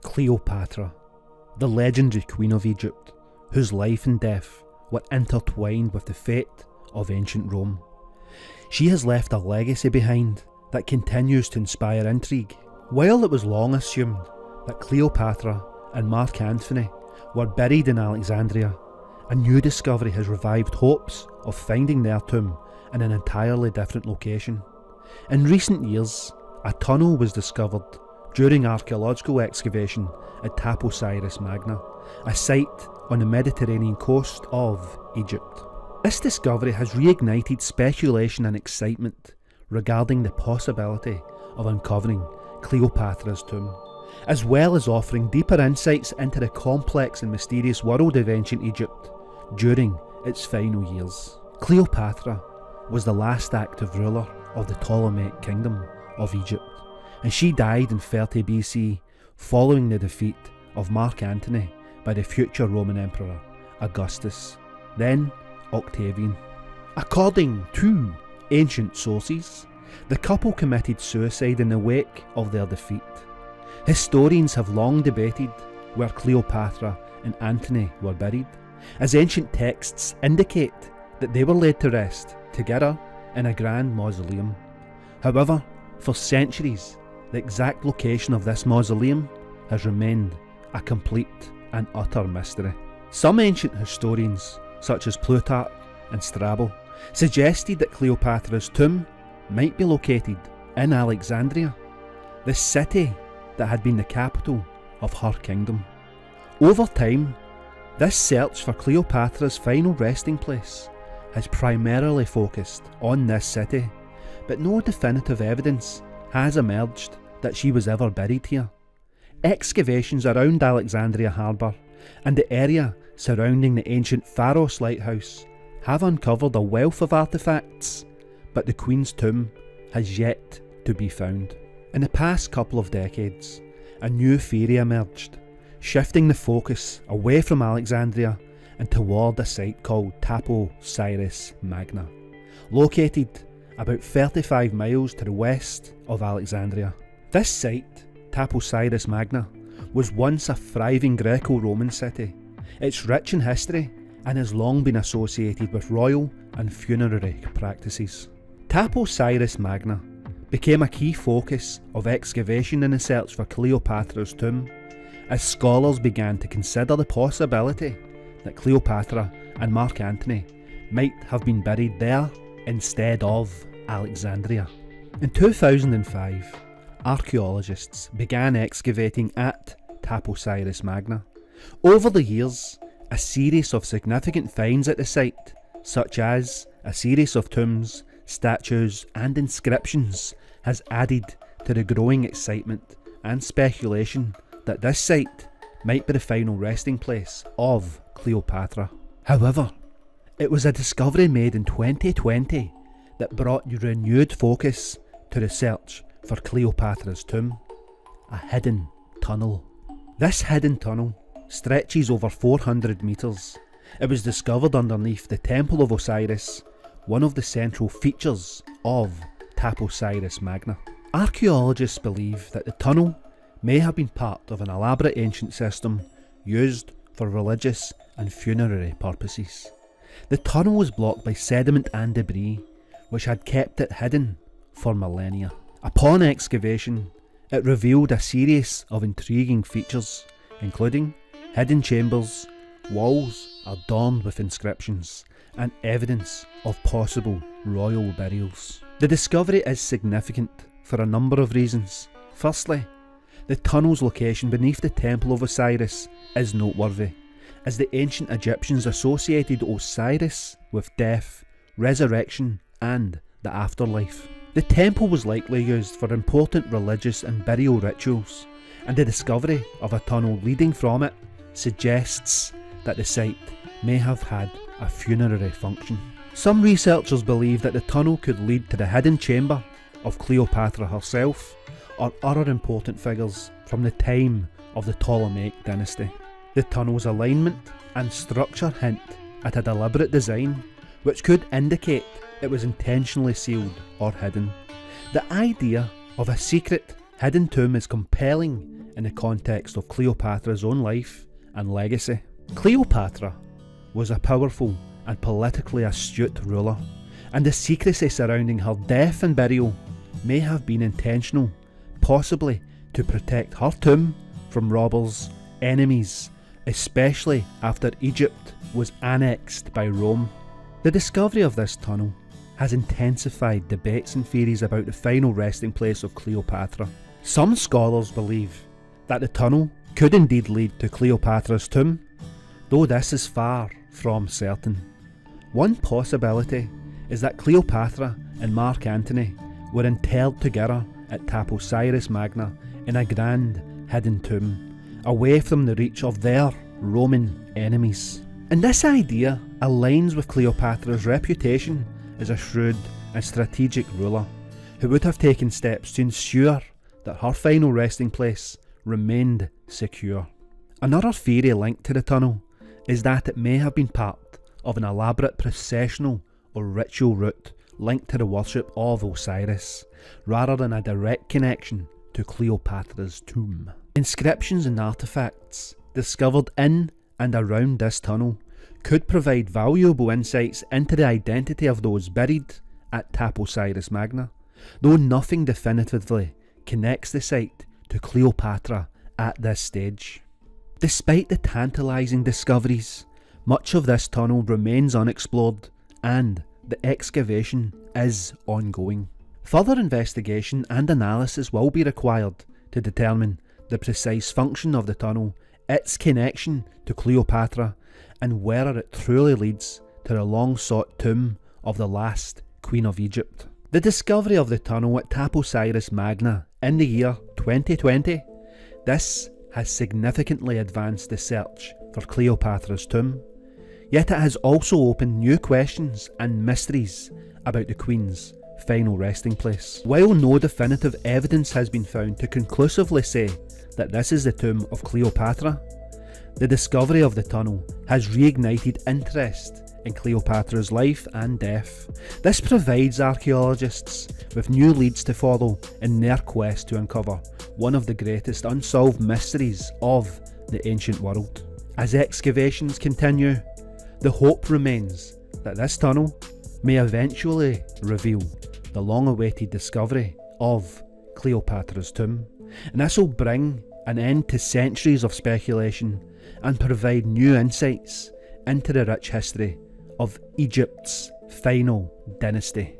Cleopatra, the legendary Queen of Egypt, whose life and death were intertwined with the fate of ancient Rome. She has left a legacy behind that continues to inspire intrigue. While it was long assumed that Cleopatra and Mark Antony were buried in Alexandria, a new discovery has revived hopes of finding their tomb in an entirely different location. In recent years, a tunnel was discovered during archaeological excavation at Taposiris Magna, a site on the Mediterranean coast of Egypt. This discovery has reignited speculation and excitement regarding the possibility of uncovering Cleopatra's tomb, as well as offering deeper insights into the complex and mysterious world of ancient Egypt during its final years. Cleopatra was the last active ruler of the Ptolemaic kingdom of Egypt, and she died in 30 BC following the defeat of Mark Antony by the future Roman Emperor Augustus, then Octavian. According to ancient sources, the couple committed suicide in the wake of their defeat. Historians have long debated where Cleopatra and Antony were buried, as ancient texts indicate that they were laid to rest together in a grand mausoleum. However, for centuries, the exact location of this mausoleum has remained a complete and utter mystery. Some ancient historians, such as Plutarch and Strabo, suggested that Cleopatra's tomb might be located in Alexandria, the city that had been the capital of her kingdom. Over time, this search for Cleopatra's final resting place has primarily focused on this city, but no definitive evidence has emerged that she was ever buried here. Excavations around Alexandria harbour and the area surrounding the ancient Pharos lighthouse have uncovered a wealth of artefacts, but the Queen's tomb has yet to be found. In the past couple of decades, a new theory emerged, shifting the focus away from Alexandria and toward a site called Taposiris Magna, located about 35 miles to the west of Alexandria. This site, Taposiris Magna, was once a thriving Greco-Roman city. It's rich in history and has long been associated with royal and funerary practices. Taposiris Magna became a key focus of excavation in the search for Cleopatra's tomb, as scholars began to consider the possibility that Cleopatra and Mark Antony might have been buried there instead of Alexandria. In 2005, archaeologists began excavating at Taposiris Magna. Over the years, a series of significant finds at the site, such as a series of tombs, statues and inscriptions, has added to the growing excitement and speculation that this site might be the final resting place of Cleopatra. However, it was a discovery made in 2020 that brought renewed focus to the search for Cleopatra's tomb: a hidden tunnel. This hidden tunnel stretches over 400 metres. It was discovered underneath the Temple of Osiris, one of the central features of Taposiris Magna. Archaeologists believe that the tunnel may have been part of an elaborate ancient system used for religious and funerary purposes. The tunnel was blocked by sediment and debris, which had kept it hidden for millennia. Upon excavation, it revealed a series of intriguing features, including hidden chambers, walls adorned with inscriptions, and evidence of possible royal burials. The discovery is significant for a number of reasons. Firstly, the tunnel's location beneath the Temple of Osiris is noteworthy, as the ancient Egyptians associated Osiris with death, resurrection, and the afterlife. The temple was likely used for important religious and burial rituals, and the discovery of a tunnel leading from it suggests that the site may have had a funerary function. Some researchers believe that the tunnel could lead to the hidden chamber of Cleopatra herself, or other important figures from the time of the Ptolemaic dynasty. The tunnel's alignment and structure hint at a deliberate design, which could indicate it was intentionally sealed or hidden. The idea of a secret hidden tomb is compelling in the context of Cleopatra's own life and legacy. Cleopatra was a powerful and politically astute ruler, and the secrecy surrounding her death and burial may have been intentional, possibly to protect her tomb from robbers, enemies, especially after Egypt was annexed by Rome. The discovery of this tunnel has intensified debates and theories about the final resting place of Cleopatra. Some scholars believe that the tunnel could indeed lead to Cleopatra's tomb, though this is far from certain. One possibility is that Cleopatra and Mark Antony were interred together at Taposiris Magna in a grand hidden tomb, away from the reach of their Roman enemies. And this idea aligns with Cleopatra's reputation as a shrewd and strategic ruler who would have taken steps to ensure that her final resting place remained secure. Another theory linked to the tunnel is that it may have been part of an elaborate processional or ritual route linked to the worship of Osiris, rather than a direct connection to Cleopatra's tomb. Inscriptions and artefacts discovered in and around this tunnel could provide valuable insights into the identity of those buried at Taposiris Magna, though nothing definitively connects the site to Cleopatra at this stage. Despite the tantalising discoveries, much of this tunnel remains unexplored and the excavation is ongoing. Further investigation and analysis will be required to determine the precise function of the tunnel, its connection to Cleopatra, and whether it truly leads to the long-sought tomb of the last Queen of Egypt. The discovery of the tunnel at Taposiris Magna in the year 2020, this has significantly advanced the search for Cleopatra's tomb, yet it has also opened new questions and mysteries about the Queen's final resting place. While no definitive evidence has been found to conclusively say that this is the tomb of Cleopatra, the discovery of the tunnel has reignited interest in Cleopatra's life and death. This provides archaeologists with new leads to follow in their quest to uncover one of the greatest unsolved mysteries of the ancient world. As excavations continue, the hope remains that this tunnel may eventually reveal the long-awaited discovery of Cleopatra's tomb, and this will bring an end to centuries of speculation and provide new insights into the rich history of Egypt's final dynasty.